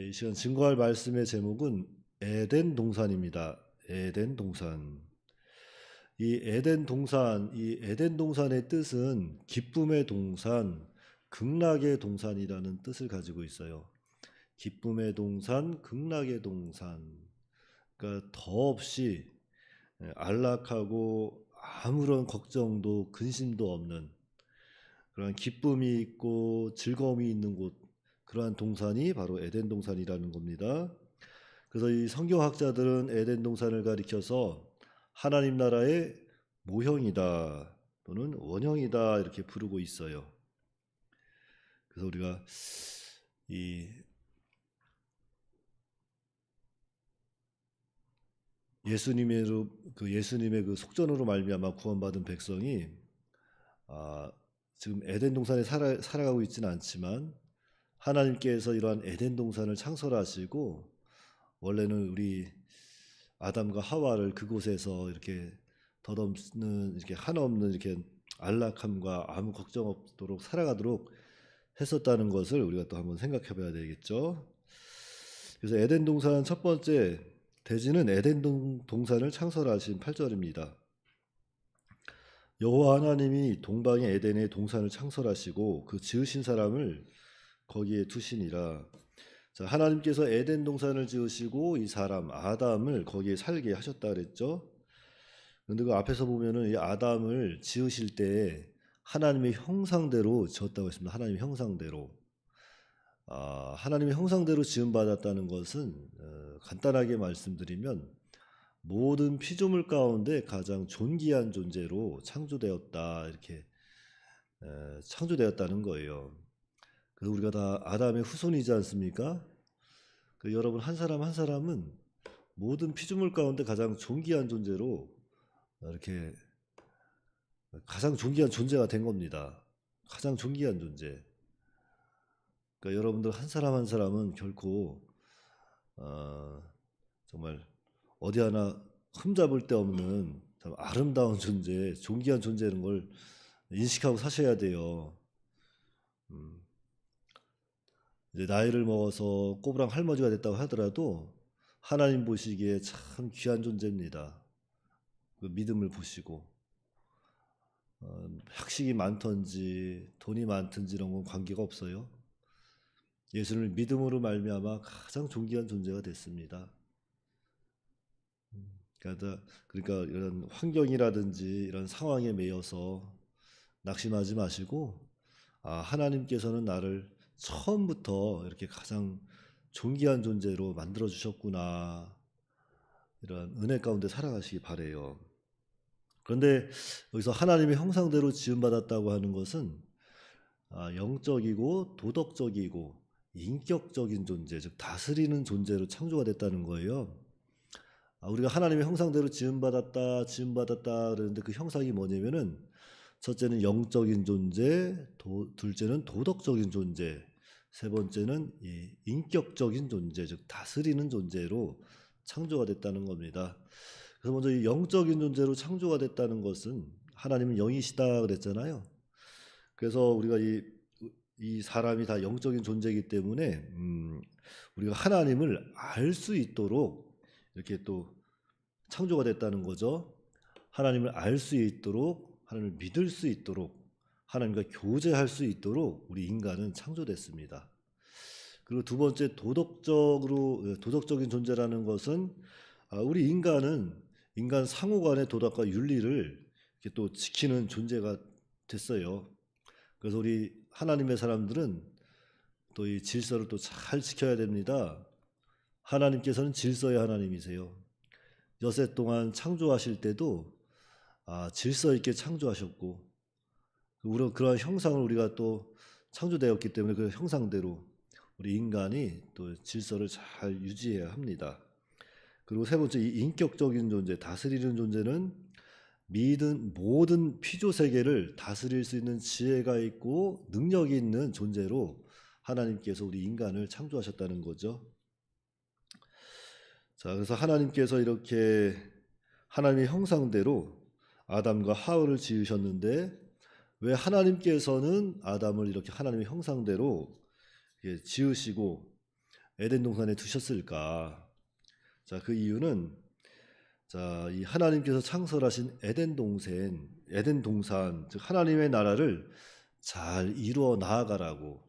이 시간 증거할 말씀의 제목은 에덴 동산입니다. 에덴 동산. 이 에덴 동산의 뜻은 기쁨의 동산, 극락의 동산이라는 뜻을 가지고 있어요. 기쁨의 동산, 극락의 동산. 그러니까 더없이 안락하고 아무런 걱정도 근심도 없는 그런 기쁨이 있고 즐거움이 있는 곳, 그러한 동산이 바로 에덴 동산이라는 겁니다. 그래서 이 성경학자들은 에덴 동산을 가리켜서 하나님 나라의 모형이다 또는 원형이다 이렇게 부르고 있어요. 그래서 우리가 이 예수님의 그 속전으로 말미암아 구원받은 백성이 지금 에덴 동산에 살아가고 있지는 않지만 하나님께서 이러한 에덴 동산을 창설하시고 원래는 우리 아담과 하와를 그곳에서 이렇게 덧없는 이렇게 한없는 이렇게 안락함과 아무 걱정 없도록 살아가도록 했었다는 것을 우리가 또 한번 생각해 봐야 되겠죠. 그래서 에덴 동산 첫 번째 대지는 에덴 동산을 창설하신 8절입니다. 여호와 하나님이 동방의 에덴의 동산을 창설하시고 그 지으신 사람을 거기에 두시니라. 자, 하나님께서 에덴 동산을 지으시고 이 사람 아담을 거기에 살게 하셨다 그랬죠. 그런데 그 앞에서 보면은 이 아담을 지으실 때 하나님의 형상대로 지었다고 했습니다. 하나님의 형상대로. 하나님의 형상대로 지음받았다는 것은 간단하게 말씀드리면 모든 피조물 가운데 가장 존귀한 존재로 창조되었다 이렇게 창조되었다는 거예요. 그래서 우리가 다 아담의 후손이지 않습니까? 여러분 한 사람 한 사람은 모든 피조물 가운데 가장 존귀한 존재로 이렇게 가장 존귀한 존재가 된 겁니다. 가장 존귀한 존재. 그러니까 여러분들 한 사람 한 사람은 결코 정말 어디 하나 흠잡을 데 없는 참 아름다운 존재, 존귀한 존재라는 걸 인식하고 사셔야 돼요. 이제 나이를 먹어서 꼬부랑 할머니가 됐다고 하더라도 하나님 보시기에 참 귀한 존재입니다. 그 믿음을 보시고 학식이 많던지 돈이 많든지 이런 건 관계가 없어요. 예수를 믿음으로 말미암아 가장 존귀한 존재가 됐습니다. 그러니까 이런 환경이라든지 이런 상황에 매여서 낙심하지 마시고 하나님께서는 나를 처음부터 이렇게 가장 존귀한 존재로 만들어 주셨구나 이런 은혜 가운데 살아가시기 바래요. 그런데 여기서 하나님의 형상대로 지음받았다고 하는 것은 영적이고 도덕적이고 인격적인 존재, 즉 다스리는 존재로 창조가 됐다는 거예요. 우리가 하나님의 형상대로 지음받았다 그러는데 그 형상이 뭐냐면은 첫째는 영적인 존재, 둘째는 도덕적인 존재, 세 번째는 인격적인 존재, 즉 다스리는 존재로 창조가 됐다는 겁니다. 그래서 먼저 이 영적인 존재로 창조가 됐다는 것은 하나님은 영이시다 그랬잖아요. 그래서 우리가 이 사람이 다 영적인 존재이기 때문에 우리가 하나님을 알 수 있도록 이렇게 또 창조가 됐다는 거죠. 하나님을 알 수 있도록, 하나님을 믿을 수 있도록, 하나님과 교제할 수 있도록 우리 인간은 창조됐습니다. 그리고 두 번째 도덕적인 존재라는 것은 우리 인간은 인간 상호간의 도덕과 윤리를 이렇게 또 지키는 존재가 됐어요. 그래서 우리 하나님의 사람들은 또 이 질서를 또 잘 지켜야 됩니다. 하나님께서는 질서의 하나님이세요. 여세 동안 창조하실 때도 질서 있게 창조하셨고 그러한 형상을 우리가 또 창조되었기 때문에 그 형상대로 우리 인간이 또 질서를 잘 유지해야 합니다. 그리고 세 번째 이 인격적인 존재, 다스리는 존재는 모든 피조 세계를 다스릴 수 있는 지혜가 있고 능력이 있는 존재로 하나님께서 우리 인간을 창조하셨다는 거죠. 자, 그래서 하나님께서 이렇게 하나님의 형상대로 아담과 하와를 지으셨는데 왜 하나님께서는 아담을 이렇게 하나님의 형상대로 지으시고 에덴 동산에 두셨을까? 자, 그 이유는 자, 이 하나님께서 창설하신 에덴 동산, 즉 하나님의 나라를 잘 이루어 나아가라고,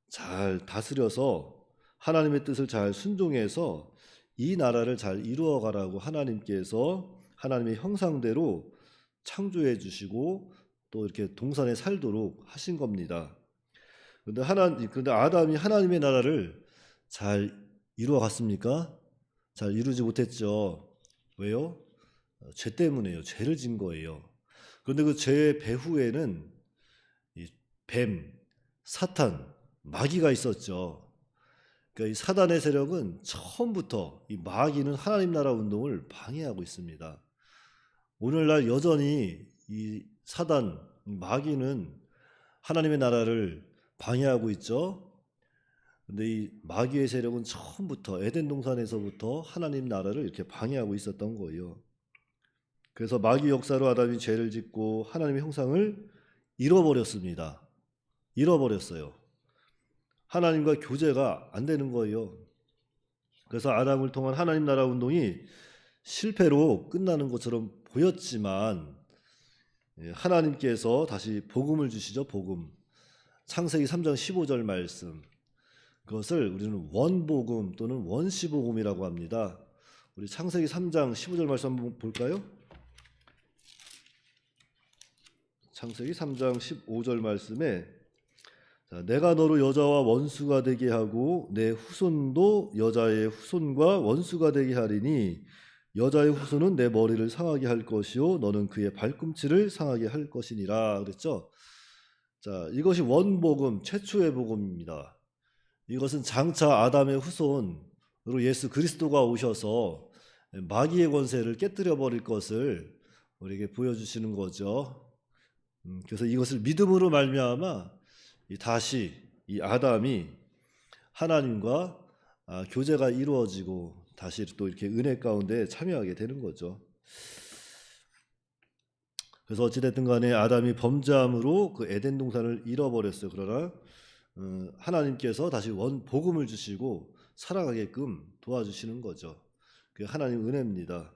잘 다스려서 하나님의 뜻을 잘 순종해서 이 나라를 잘 이루어 가라고 하나님께서 하나님의 형상대로 창조해 주시고 또 이렇게 동산에 살도록 하신 겁니다. 그런데 아담이 하나님의 나라를 잘 이루어 갔습니까? 잘 이루지 못했죠. 왜요? 죄 때문에요. 죄를 진 거예요. 그런데 그 죄의 배후에는 이 뱀, 사탄, 마귀가 있었죠. 그러니까 이 사단의 세력은 처음부터 이 마귀는 하나님 나라 운동을 방해하고 있습니다. 오늘날 여전히 이 사단, 마귀는 하나님의 나라를 방해하고 있죠. 근데 이 마귀의 세력은 처음부터 에덴 동산에서부터 하나님 나라를 이렇게 방해하고 있었던 거예요. 그래서 마귀 역사로 아담이 죄를 짓고 하나님의 형상을 잃어버렸습니다. 잃어버렸어요. 하나님과 교제가 안 되는 거예요. 그래서 아담을 통한 하나님 나라 운동이 실패로 끝나는 것처럼 보였지만 하나님께서 다시 복음을 주시죠. 복음. 창세기 3장 15절 말씀. 그것을 우리는 원복음 또는 원시복음이라고 합니다. 우리 창세기 3장 15절 말씀 한번 볼까요? 창세기 3장 15절 말씀에 자, 내가 너로 여자와 원수가 되게 하고 내 후손도 여자의 후손과 원수가 되게 하리니 여자의 후손은 내 머리를 상하게 할 것이요 너는 그의 발꿈치를 상하게 할 것이니라 그랬죠. 자, 이것이 원복음 최초의 복음입니다. 이것은 장차 아담의 후손으로 예수 그리스도가 오셔서 마귀의 권세를 깨뜨려 버릴 것을 우리에게 보여주시는 거죠. 그래서 이것을 믿음으로 말미암아 다시 이 아담이 하나님과 교제가 이루어지고 다시 또 이렇게 은혜 가운데 참여하게 되는 거죠. 그래서 어찌됐든 간에 아담이 범죄함으로 그 에덴 동산을 잃어버렸어요. 그러나 하나님께서 다시 복음을 주시고 살아가게끔 도와주시는 거죠. 그게 하나님 은혜입니다.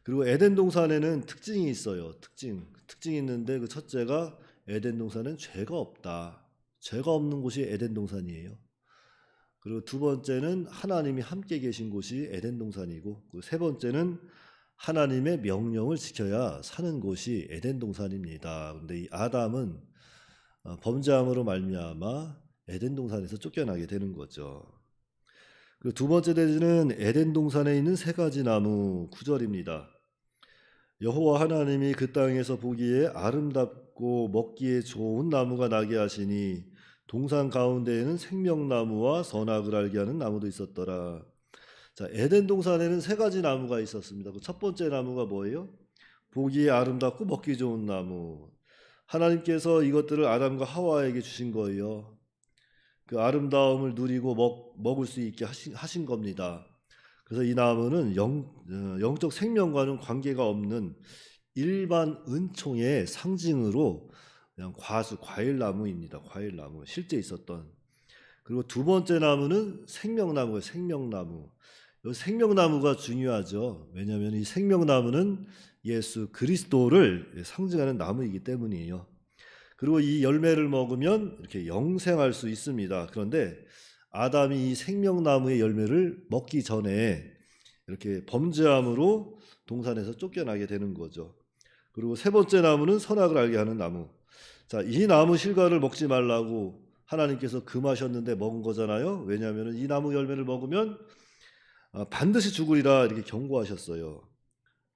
그리고 에덴 동산에는 특징이 있어요. 특징이 있는데 그 첫째가 에덴 동산은 죄가 없다. 죄가 없는 곳이 에덴 동산이에요. 그리고 두 번째는 하나님이 함께 계신 곳이 에덴 동산이고 그 세 번째는 하나님의 명령을 지켜야 사는 곳이 에덴 동산입니다. 그런데 이 아담은 범죄함으로 말미암아 에덴 동산에서 쫓겨나게 되는 거죠. 그리고 두 번째 대지는 에덴 동산에 있는 세 가지 나무 9절입니다. 여호와 하나님이 그 땅에서 보기에 아름답고 먹기에 좋은 나무가 나게 하시니 동산 가운데에는 생명나무와 선악을 알게 하는 나무도 있었더라. 자, 에덴 동산에는 세 가지 나무가 있었습니다. 그 첫 번째 나무가 뭐예요? 보기에 아름답고 먹기 좋은 나무. 하나님께서 이것들을 아담과 하와에게 주신 거예요. 그 아름다움을 누리고 먹을 수 있게 하신 겁니다. 그래서 이 나무는 영적 생명과는 관계가 없는 일반 은총의 상징으로 그냥 과일나무입니다. 과일나무 실제 있었던. 그리고 두 번째 나무는 생명나무예요. 생명나무. 이 생명나무가 중요하죠. 왜냐하면 이 생명나무는 예수 그리스도를 상징하는 나무이기 때문이에요. 그리고 이 열매를 먹으면 이렇게 영생할 수 있습니다. 그런데 아담이 이 생명나무의 열매를 먹기 전에 이렇게 범죄함으로 동산에서 쫓겨나게 되는 거죠. 그리고 세 번째 나무는 선악을 알게 하는 나무. 자, 이 나무 실과를 먹지 말라고 하나님께서 금하셨는데 먹은 거잖아요. 왜냐하면 이 나무 열매를 먹으면 반드시 죽으리라 이렇게 경고하셨어요.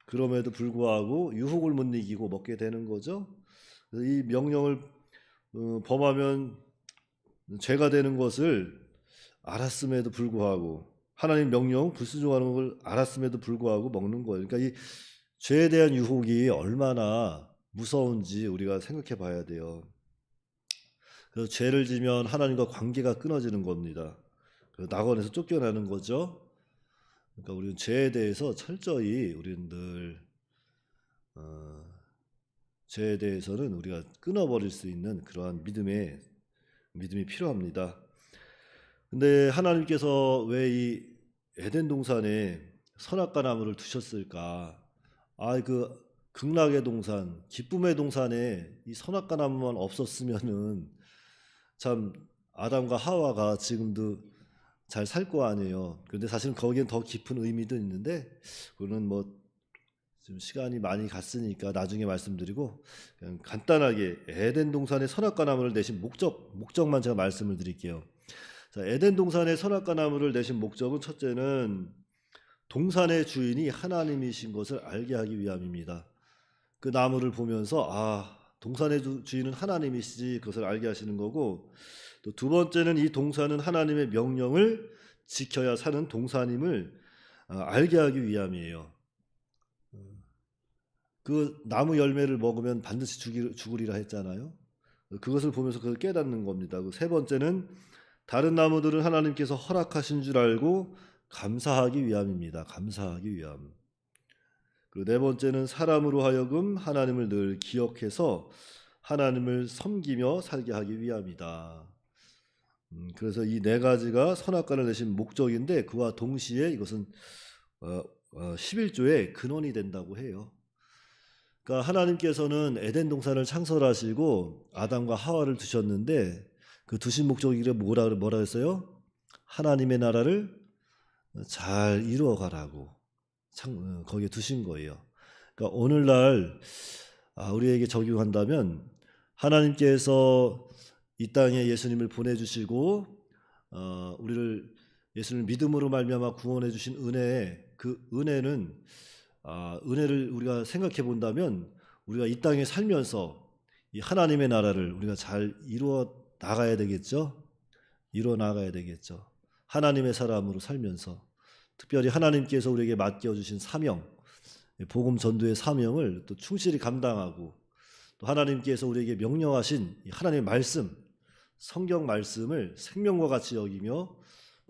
그럼에도 불구하고 유혹을 못 이기고 먹게 되는 거죠. 그래서 이 명령을 범하면 죄가 되는 것을 알았음에도 불구하고 하나님 명령 불순종하는 걸 알았음에도 불구하고 먹는 거예요. 그러니까 이 죄에 대한 유혹이 얼마나 무서운지 우리가 생각해 봐야 돼요. 그래서 죄를 지면 하나님과 관계가 끊어지는 겁니다. 그래서 낙원에서 쫓겨나는 거죠. 그러니까 우리는 죄에 대해서 철저히 우리는 늘 죄에 대해서는 우리가 끊어버릴 수 있는 그러한 믿음이 필요합니다. 근데 하나님께서 왜 이 에덴 동산에 선악과 나무를 두셨을까? 그 극락의 동산, 기쁨의 동산에 이 선악과 나무만 없었으면은 참 아담과 하와가 지금도 잘 살 거 아니에요. 근데 사실은 거기엔 더 깊은 의미도 있는데 그거는 뭐 지금 시간이 많이 갔으니까 나중에 말씀드리고 그냥 간단하게 에덴 동산의 선악과 나무를 내신 목적만 제가 말씀을 드릴게요. 자, 에덴 동산의 선악과 나무를 내신 목적은 첫째는 동산의 주인이 하나님이신 것을 알게 하기 위함입니다. 그 나무를 보면서 동산의 주인은 하나님이시지 그것을 알게 하시는 거고, 또 두 번째는 이 동산은 하나님의 명령을 지켜야 사는 동산임을 알게 하기 위함이에요. 그 나무 열매를 먹으면 반드시 죽으리라 했잖아요. 그것을 보면서 그걸 깨닫는 겁니다. 그 세 번째는 다른 나무들은 하나님께서 허락하신 줄 알고 감사하기 위함입니다. 감사하기 위함. 그리고 네 번째는 사람으로 하여금 하나님을 늘 기억해서 하나님을 섬기며 살게 하기 위함이다. 그래서 이 네 가지가 선악과를 내신 목적인데 그와 동시에 이것은 11조의 근원이 된다고 해요. 그러니까 하나님께서는 에덴 동산을 창설하시고 아담과 하와를 두셨는데 그 두신 목적이 뭐라 했어요? 하나님의 나라를 잘 이루어가라고 거기에 두신 거예요. 그러니까 오늘날 우리에게 적용한다면 하나님께서 이 땅에 예수님을 보내주시고 우리를 예수님을 믿음으로 말미암아 구원해 주신 그 은혜는 은혜를 우리가 생각해 본다면 우리가 이 땅에 살면서 이 하나님의 나라를 우리가 잘 이루어 나가야 되겠죠. 이루어 나가야 되겠죠. 하나님의 사람으로 살면서 특별히 하나님께서 우리에게 맡겨주신 사명, 복음 전도의 사명을 또 충실히 감당하고 또 하나님께서 우리에게 명령하신 하나님의 말씀, 성경 말씀을 생명과 같이 여기며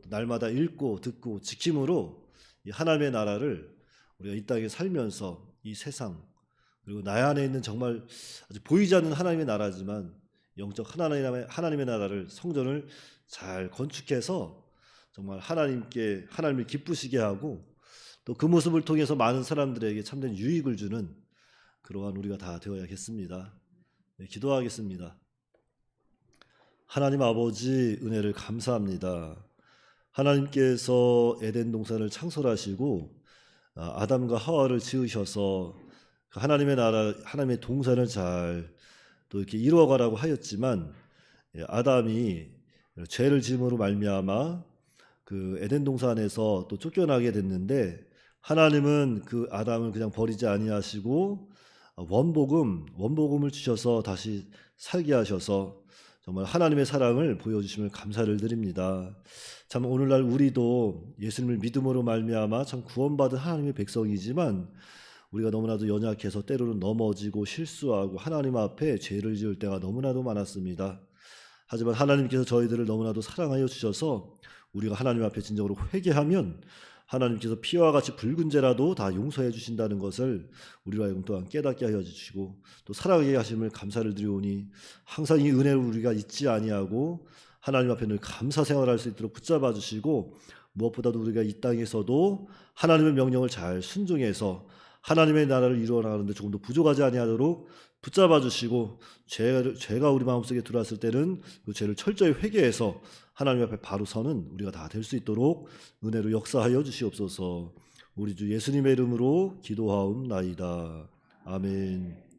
날마다 읽고 듣고 지킴으로 이 하나님의 나라를 우리가 이 땅에 살면서 이 세상 그리고 나의 안에 있는 정말 아주 보이지 않는 하나님의 나라지만 영적 하나님의 나라를 성전을 잘 건축해서 정말 하나님을 기쁘시게 하고 또 그 모습을 통해서 많은 사람들에게 참된 유익을 주는 그러한 우리가 다 되어야겠습니다. 네, 기도하겠습니다. 하나님 아버지 은혜를 감사합니다. 하나님께서 에덴 동산을 창설하시고 아담과 하와를 지으셔서 하나님의 나라, 하나님의 동산을 잘 또 이렇게 이루어가라고 하였지만 아담이 죄를 지음으로 말미암아 그 에덴 동산에서 또 쫓겨나게 됐는데 하나님은 그 아담을 그냥 버리지 아니하시고 원복음을 주셔서 다시 살게 하셔서 정말 하나님의 사랑을 보여주심을 감사를 드립니다. 참 오늘날 우리도 예수님을 믿음으로 말미암아 참 구원받은 하나님의 백성이지만 우리가 너무나도 연약해서 때로는 넘어지고 실수하고 하나님 앞에 죄를 지을 때가 너무나도 많았습니다. 하지만 하나님께서 저희들을 너무나도 사랑하여 주셔서 우리가 하나님 앞에 진정으로 회개하면 하나님께서 피와 같이 붉은 죄라도 다 용서해 주신다는 것을 우리로 하여금 또한 깨닫게 하여 주시고 또 사랑하게 하심을 감사를 드리오니 항상 이 은혜를 우리가 잊지 아니하고 하나님 앞에 늘 감사 생활할 수 있도록 붙잡아 주시고 무엇보다도 우리가 이 땅에서도 하나님의 명령을 잘 순종해서 하나님의 나라를 이루어 나가는데 조금 더 부족하지 아니하도록 붙잡아 주시고 죄가 우리 마음속에 들어왔을 때는 그 죄를 철저히 회개해서 하나님 앞에 바로 서는 우리가 다 될 수 있도록 은혜로 역사하여 주시옵소서. 우리 주 예수님의 이름으로 기도하옵나이다. 아멘.